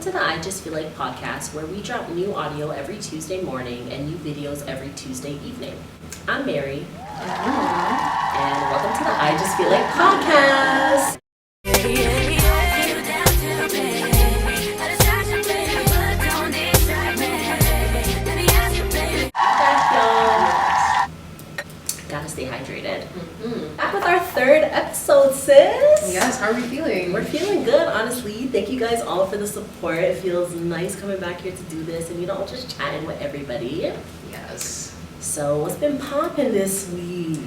to the I Just Feel Like podcast, where we drop new audio every Tuesday morning and new videos every Tuesday evening. I'm Mary. And welcome to the I Just Feel Like podcast. Gotta stay hydrated. Back with our third episode, sis. Yes, how are we feeling? We're feeling good, honestly. Thank you guys all for the support. It feels nice coming back here to do this and, just chatting with everybody. Yes. So, what's been popping this week?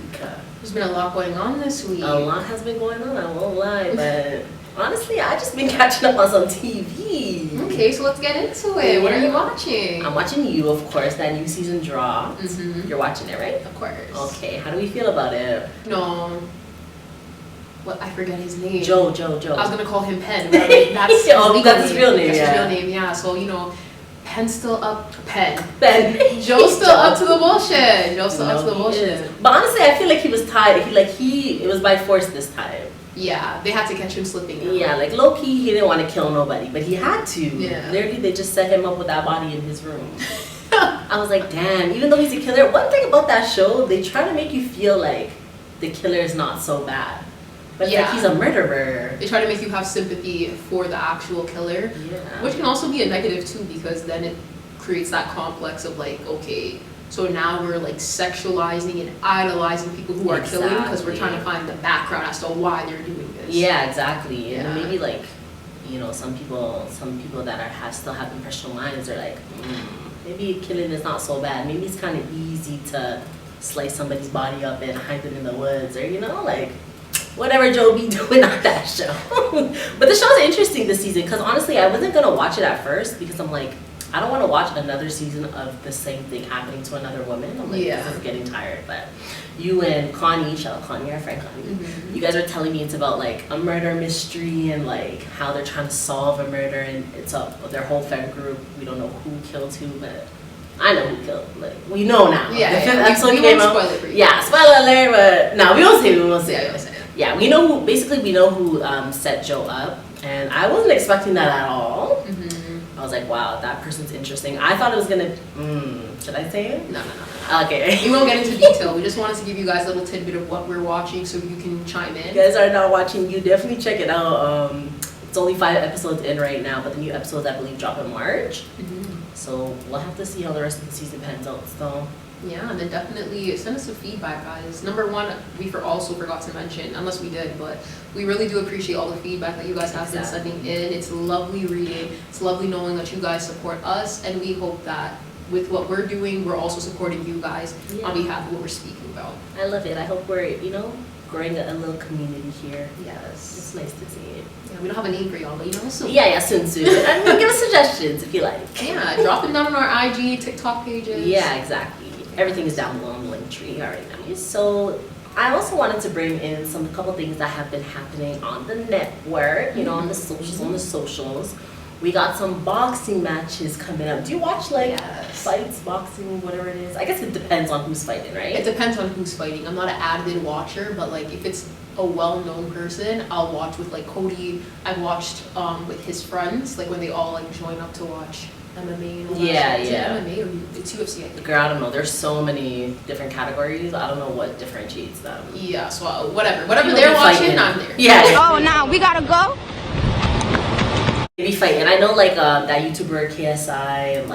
There's been a lot going on this week. A lot has been going on, I won't lie, but honestly, I just been catching up on some TV. Okay, so let's get into it. Yeah. What are you watching? I'm watching You, of course. That new season dropped. You're watching it, right? Of course. Okay, how do we feel about it? No. What? I forget his name. Joe. I was gonna call him Penn. But like, that's his that's his real name. That's yeah. his real name. Yeah. So Penn's still up. Ben. Joe's still up to the bullshit. But honestly, I feel like he was tired. It was by force this time. Yeah, they had to catch him slipping. Now. Yeah, like low key, he didn't want to kill nobody, but he had to. Yeah. Literally, they just set him up with that body in his room. I was like, damn. Even though he's a killer, one thing about that show, they try to make you feel like the killer is not so bad. But it's like he's a murderer. They try to make you have sympathy for the actual killer, which can also be a negative too, because then it creates that complex of like, okay, so now we're like sexualizing and idolizing people who are killing because we're trying to find the background as to why they're doing this. Yeah, exactly. Yeah. And maybe like, some people that still have impressionable minds are like, maybe killing is not so bad. Maybe it's kind of easy to slice somebody's body up and hide them in the woods, or like. Whatever Joe be doing on that show. But the show's interesting this season because honestly, I wasn't going to watch it at first because I'm like, I don't want to watch another season of the same thing happening to another woman. I'm like, this is getting tired. But you and Connie, shout out Connie, our friend Connie, you guys are telling me it's about like a murder mystery and like how they're trying to solve a murder, and it's their whole friend group. We don't know who killed who, but I know who killed. Like, we know now. Yeah, the fifth episode came out. Spoil it for you. Yeah, spoiler alert, but no, we won't say it. Yeah, we know who set Joe up, and I wasn't expecting that at all. I was like, wow, that person's interesting. I thought it was gonna, should I say it? No. Okay. We won't get into detail. We just wanted to give you guys a little tidbit of what we're watching so you can chime in. If you guys are not watching, you definitely check it out. It's only 5 episodes in right now, but the new episodes, I believe, drop in March. So we'll have to see how the rest of the season pans out still. Yeah, and then definitely send us some feedback, guys. Number one, we also forgot to mention, unless we did, but we really do appreciate all the feedback that you guys have been sending in. It's lovely reading. It's lovely knowing that you guys support us, and we hope that with what we're doing, we're also supporting you guys on behalf of what we're speaking about. I love it. I hope we're, growing a little community here. Yes. It's nice to see it. Yeah, we don't have a name for y'all, but soon. Yeah, soon. And give us suggestions if you like. Yeah, drop them down on our IG, TikTok pages. Yeah, exactly. Everything is down below on the link tree already now. So I also wanted to bring in a couple things that have been happening on the network, on the socials. We got some boxing matches coming up. Do you watch fights, boxing, whatever it is? I guess it depends on who's fighting, right? It depends on who's fighting. I'm not an avid watcher, but like if it's a well-known person, I'll watch with like Cody. I've watched with his friends, like when they all like join up to watch MMA and all that. Yeah. Is it MMA or it's UFC, I think. Girl, I don't know. There's so many different categories. I don't know what differentiates them. Yeah, so whatever they're watching, I'm there. Yeah. Oh, now we gotta go. They be fighting. I know that YouTuber KSI and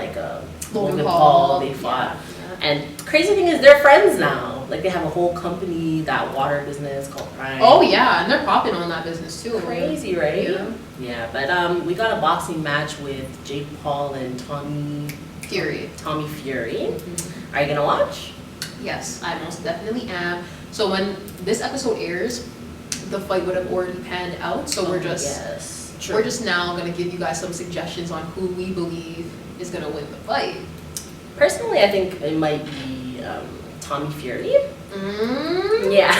Logan Paul, they fought. Yeah. And crazy thing is they're friends now. Like they have a whole company, that water business called Prime. Oh yeah, and they're popping on that business too. Crazy, right? Yeah, but we got a boxing match with Jake Paul and Tommy Fury. Are you gonna watch? Yes, I most definitely am. So when this episode airs, the fight would have already panned out. So we're just now gonna give you guys some suggestions on who we believe is gonna win the fight. Personally, I think it might be Tommy Fury. Yeah.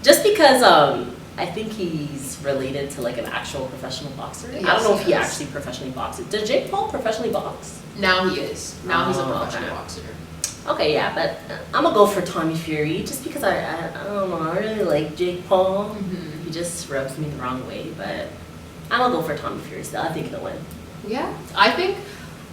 Just because I think he's related to like an actual professional boxer. Yes, I don't know if he actually professionally boxes. Did Jake Paul professionally box? Now he is. Now he's a professional boxer. Okay, yeah, but I'm gonna go for Tommy Fury just because I don't know, I really like Jake Paul. He just rubs me the wrong way, but I'm gonna go for Tommy Fury still. I think he'll win. Yeah, I think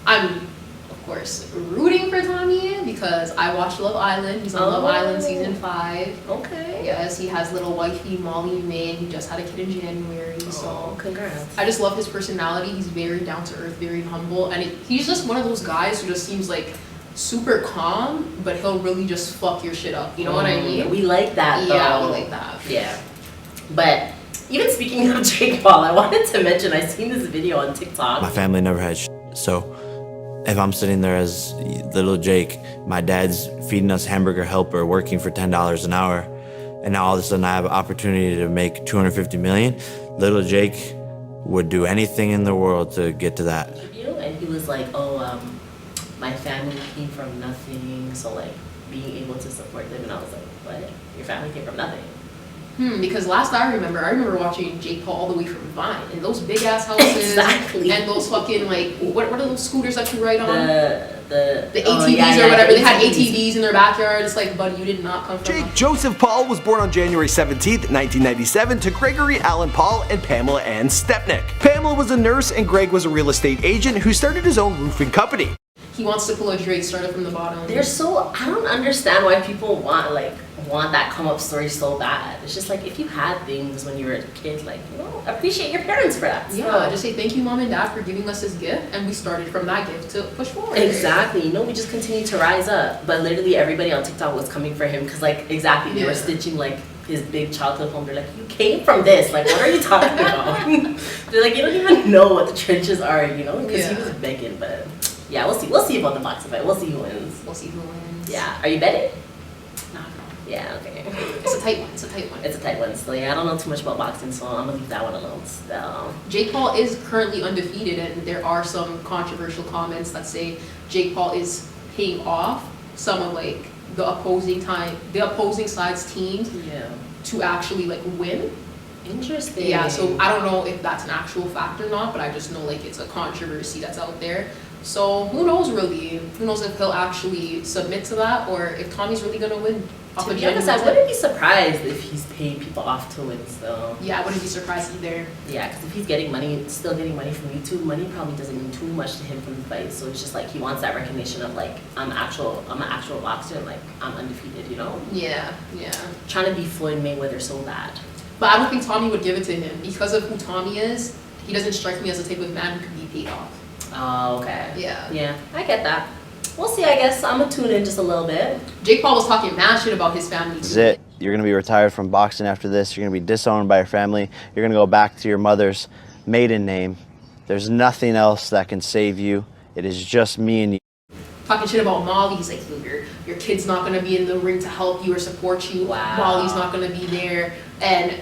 I'm, of course, rooting for Tommy because I watched Love Island. He's on Love Island season 5. Okay. Yes, he has little wifey Molly May. He just had a kid in January. So congrats. I just love his personality. He's very down to earth, very humble, and he's just one of those guys who just seems like super calm, but he'll really just fuck your shit up. You know what I mean? We like that though. Yeah, we like that. Yeah. But even speaking of Jake Paul, I wanted to mention I seen this video on TikTok. My family never had so if I'm sitting there as little Jake, my dad's feeding us hamburger helper, working for $10 an hour, and now all of a sudden I have an opportunity to make $250 million, little Jake would do anything in the world to get to that. And he was like, my family came from nothing, so like being able to support them, and I was like, what? Your family came from nothing? Because last I remember watching Jake Paul all the way from Vine, and those big ass houses, exactly, and those fucking like what are those scooters that you ride on? The ATVs or whatever. They had ATVs in their backyard. It's like, buddy, you did not come from. Jake Joseph Paul was born on January 17th, 1997 to Gregory Allen Paul and Pamela Ann Stepnick. Pamela was a nurse and Greg was a real estate agent who started his own roofing company. He wants to pull a Drake, started from the bottom. I don't understand why people want that come up story so bad. It's just like, if you had things when you were a kid, like, appreciate your parents for that. Yeah, just say thank you, mom and dad, for giving us this gift, and we started from that gift to push forward. Exactly. We just continue to rise up. But literally everybody on TikTok was coming for him because, like, exactly, they were stitching like his big childhood home. They're like, you came from this. Like, what are you talking about? They're like, you don't even know what the trenches are, because he was begging. But yeah, we'll see. We'll see about the boxing fight. We'll see who wins. We'll see who wins. Yeah. Are you betting? No. Yeah, okay. It's a tight one. It's a tight one. So yeah, I don't know too much about boxing, so I'm gonna leave that one alone. So. Jake Paul is currently undefeated, and there are some controversial comments that say Jake Paul is paying off some of like the opposing side's teams to actually like win. Interesting. Yeah, so I don't know if that's an actual fact or not, but I just know like it's a controversy that's out there. So who knows really? Who knows if he'll actually submit to that, or if Tommy's really gonna win? To be honest, I wouldn't be surprised if he's paying people off to win, so. Yeah, I wouldn't be surprised either. Yeah, because if he's still getting money from YouTube, money probably doesn't mean too much to him from the fight. So it's just like he wants that recognition of like, I'm an actual boxer, and like I'm undefeated, Yeah. Trying to be Floyd Mayweather so bad. But I don't think Tommy would give it to him because of who Tommy is. He doesn't strike me as the type of man who can be paid off. Oh, okay. Yeah. Yeah, I get that. We'll see, I guess. I'm gonna tune in just a little bit. Jake Paul was talking mad shit about his family. This is it. You're going to be retired from boxing after this. You're going to be disowned by your family. You're going to go back to your mother's maiden name. There's nothing else that can save you. It is just me and you. Talking shit about Molly. He's like, your kid's not going to be in the ring to help you or support you. Wow. Molly's not going to be there. And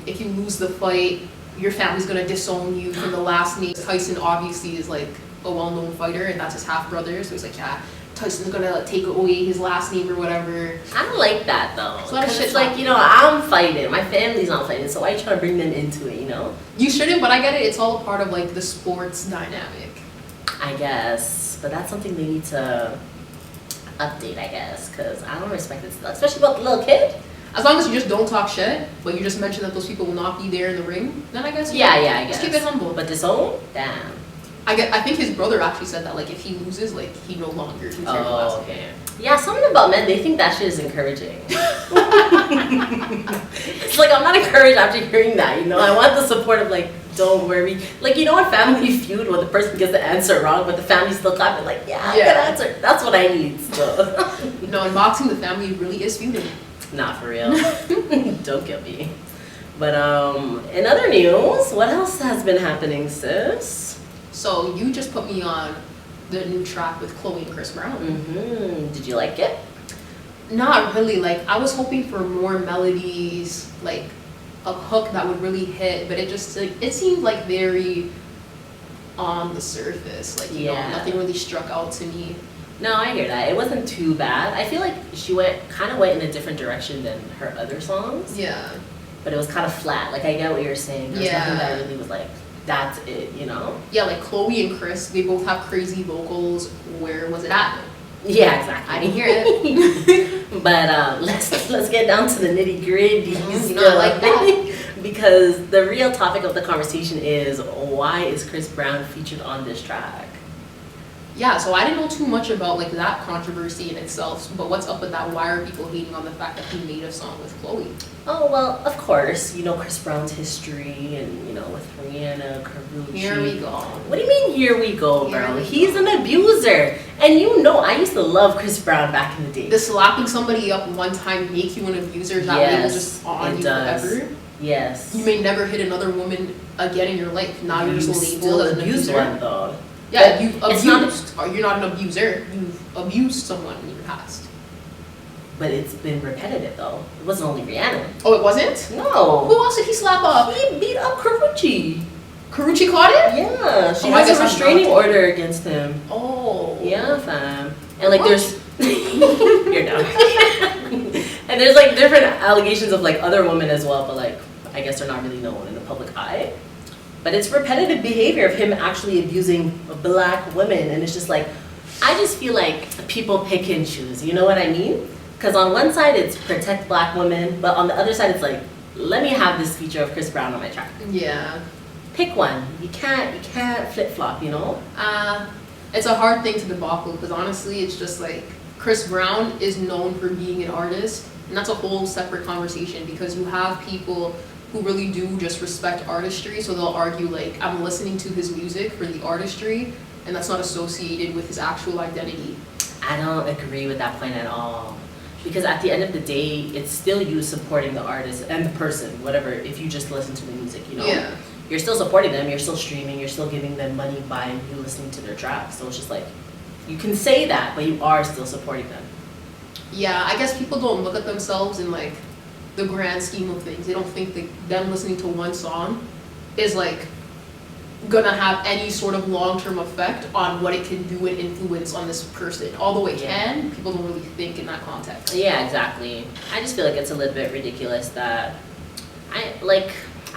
if you lose the fight, your family's going to disown you from the last name. Tyson obviously is like a well-known fighter, and that's his half-brother. So he's like, yeah, Tyson's going to take away his last name or whatever. I don't like that though. It's a lot of shit. It's like, I'm fighting. My family's not fighting, so why you try to bring them into it, You shouldn't, but I get it. It's all a part of like the sports dynamic. I guess, but that's something they need to update, I guess, because I don't respect it, especially about the little kid. As long as you just don't talk shit, but you just mention that those people will not be there in the ring, then I guess. Yeah, I guess. Just keep it humble. But disown? Damn. I think his brother actually said that like if he loses, like he no longer considers the last name. Okay. Yeah, something about men, they think that shit is encouraging. It's like, I'm not encouraged after hearing that, I want the support of like, don't worry. Like, in Family Feud, when the person gets the answer wrong, but the family still clapping like, yeah, good answer. That's what I need still. No, in boxing, the family really is feuding. Not for real. Don't kill me. But in other news, what else has been happening, sis? So you just put me on the new track with Chloe and Chris Brown. Mm-hmm. Did you like it? Not really. Like, I was hoping for more melodies, like a hook that would really hit, but it seemed like very on the surface. Like, nothing really struck out to me. No, I hear that. It wasn't too bad. I feel like she kind of went in a different direction than her other songs. Yeah. But it was kind of flat. Like, I get what you're saying. There was nothing that really was like, that's it, Yeah, like Chloe and Chris, they both have crazy vocals. Where was it at? Yeah, exactly. I didn't hear it. But let's get down to the nitty gritty. I like that. because the real topic of the conversation is, why is Chris Brown featured on this track? Yeah, so I didn't know too much about like that controversy in itself, but what's up with that? Why are people hating on the fact that he made a song with Chloe? Oh, well, of course, you know Chris Brown's history and, you know, with Rihanna, Karrueche. Here we go. What do you mean, here we go, Here bro? we He's go. an abuser. And you know, I used to love Chris Brown back in the day. Does slapping somebody up one time make you an abuser? Is that label Yes, just on it you does. forever? Yes. You may never hit another woman again in your life. Now you're just You labeled as an abuse abuser. one, though. Yeah, you've It's abused. You're not an abuser. You've abused someone in your past. But it's been repetitive, though. It wasn't only Rihanna. Oh, it wasn't? No. Who else did he slap up? He beat up Karrueche. Karrueche caught it? Yeah, she Oh, I has guess a I'm restraining not- order against him. Oh. Yeah, fam. And like What? there's you're down. And there's like different allegations of like other women as well, but like I guess they're not really known in the public eye. But it's repetitive behavior of him actually abusing black women, and it's just like I just feel like people pick and choose. You know what I mean? Because on one side it's protect black women, but on the other side it's like let me have this feature of Chris Brown on my track. Yeah. Pick one. You can't flip flop. You know? It's a hard thing to debacle because honestly, it's just like Chris Brown is known for being an artist, and that's a whole separate conversation because you have people who really do just respect artistry, so they'll argue like I'm listening to his music for the artistry, and that's not associated with his actual identity. I don't agree with that point at all. Because at the end of the day, it's still you supporting the artist and the person, whatever, if you just listen to the music, you know? Yeah. You're still supporting them, you're still streaming, you're still giving them money by you listening to their tracks. So it's just like, you can say that, but you are still supporting them. Yeah, I guess people don't look at themselves in like the grand scheme of things. They don't think that them listening to one song is like gonna have any sort of long-term effect on what it can do and influence on this person. Although it can, people don't really think in that context. Yeah, exactly. I just feel like it's a little bit ridiculous that, I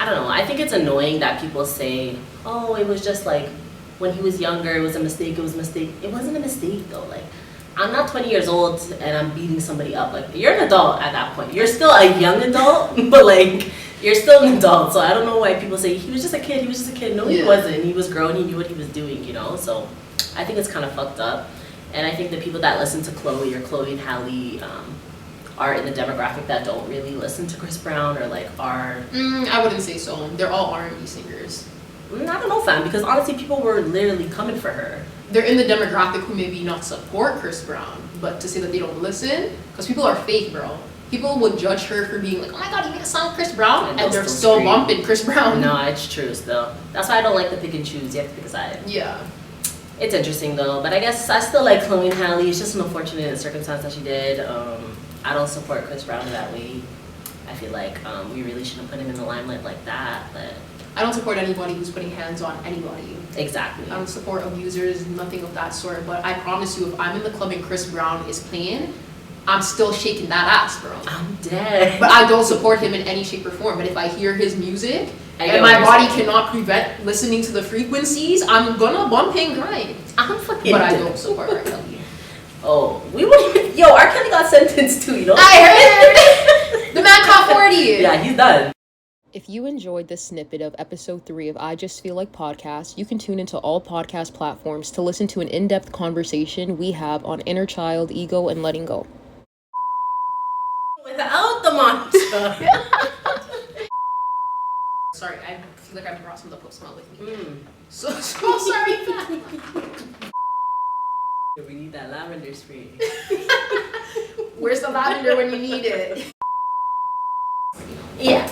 don't know, I think it's annoying that people say, oh, it was just like, when he was younger, it was a mistake, it was a mistake. It wasn't a mistake though, like, I'm not 20 years old and I'm beating somebody up. Like, you're an adult at that point. You're still a young adult, but like, you're still an adult. So I don't know why people say, he was just a kid, he was just a kid. No, he wasn't. He was grown, he knew what he was doing, you know? So I think it's kind of fucked up. And I think the people that listen to Chloe or Chloe and Halle are in the demographic that don't really listen to Chris Brown or like are... I wouldn't say so. They're all R&B singers. I don't know, fam, because honestly, people were literally coming for her. They're in the demographic who maybe not support Chris Brown, but to say that they don't listen, because people are fake, bro. People would judge her for being like, oh my god, you made a song with Chris Brown, and they're still scream. bumping Chris Brown. No, it's true still. That's why I don't like the pick and choose. You have to pick a side. Yeah. It's interesting though, but I guess I still like Chloe and Halle. It's just an unfortunate circumstance that she did. I don't support Chris Brown that way. I feel like we really shouldn't put him in the limelight like that, but... I don't support anybody who's putting hands on anybody. Exactly. I don't support abusers, nothing of that sort, but I promise you, if I'm in the club and Chris Brown is playing, I'm still shaking that ass, bro. I'm dead. But I don't support him in any shape or form. But if I hear his music I and get my what you're body saying. cannot prevent listening to the frequencies, I'm gonna bump and grind. I'm fucking But I dead. don't support R. Kelly. Oh, we won't even... Yo, R. Kelly got sentenced too, you know? I heard! The man caught 40! Yeah, he's done. If you enjoyed this snippet of episode 3 of I Just Feel Like Podcast, you can tune into all podcast platforms to listen to an in-depth conversation we have on inner child, ego, and letting go. Without the mantra. Sorry, I feel like I brought some of the post smell with me. Mm. So sorry. We need that lavender spray. Where's the lavender when you need it? Yeah.